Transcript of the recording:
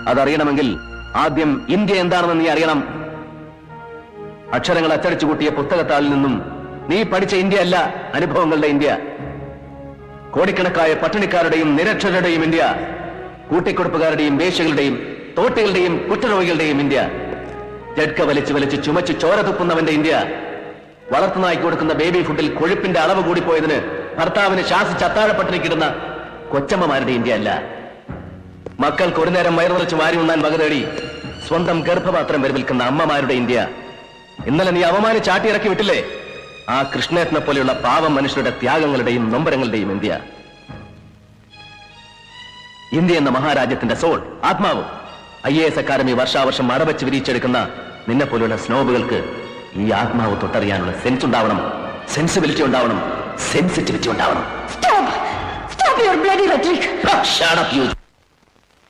അതറിയണമെങ്കിൽ ആദ്യം ഇന്ത്യ എന്താണെന്ന് നീ അറിയണം. അക്ഷരങ്ങൾ അച്ചടിച്ചു കൂട്ടിയ പുസ്തകത്താളിൽ നിന്നും നീ പഠിച്ച ഇന്ത്യ അല്ല അനുഭവങ്ങളുടെ ഇന്ത്യ. കോടിക്കണക്കായ പട്ടിണിക്കാരുടെയും നിരക്ഷരരുടെയും ഇന്ത്യ, കൂട്ടിക്കൊടുപ്പുകാരുടെയും വേശ്യകളുടെയും തോട്ടികളുടെയും കുറ്റരോഗികളുടെയും ഇന്ത്യ, ജഡ്ക വലിച്ചു വലിച്ച് ചുമച്ച് ചോര തുപ്പുന്നവന്റെ ഇന്ത്യ, വളർത്തുനായ്ക്ക് കൊടുക്കുന്ന ബേബി ഫുഡിൽ കൊഴുപ്പിന്റെ അളവ് കൂടിപ്പോയതിന് ഭർത്താവിന് ശാസിച്ച് അത്താഴപ്പട്ടിണിക്കിടുന്ന കൊച്ചമ്മമാരുടെ ഇന്ത്യ അല്ല. മക്കൾക്ക് ഒരു നേരം വയറുറച്ച് വാരി ഉണ്ണാൻ വക തേടി സ്വന്തം ഗർഭപാത്രം വരവിൽക്കുന്ന അമ്മമാരുടെ ഇന്ത്യ. ഇന്നലെ നീ അവമാനിച്ച് ചാട്ടിയിറക്കി വിട്ടില്ലേ ആ കൃഷ്ണേട്ടനെ പോലെയുള്ള പാവം മനുഷ്യരുടെ ത്യാഗങ്ങളുടെയും നൊമ്പരങ്ങളുടെയും ഇന്ത്യ. ഇന്ത്യ എന്ന മഹാരാജ്യത്തിന്റെ സോൾ, ആത്മാവ്. IAS അക്കാദമി വർഷാവർഷം അടവച്ച് വിരിച്ചെടുക്കുന്ന നിന്നെ പോലെയുള്ള സ്നോബുകൾക്ക് ഈ ആത്മാവ് തൊട്ടറിയാനുള്ള സെൻസ് ഉണ്ടാവണം, സെൻസിബിലിറ്റി ഉണ്ടാവണം, സെൻസിറ്റിവിറ്റി ഉണ്ടാവണം. Stop your bloody rhetoric. Shut up, you.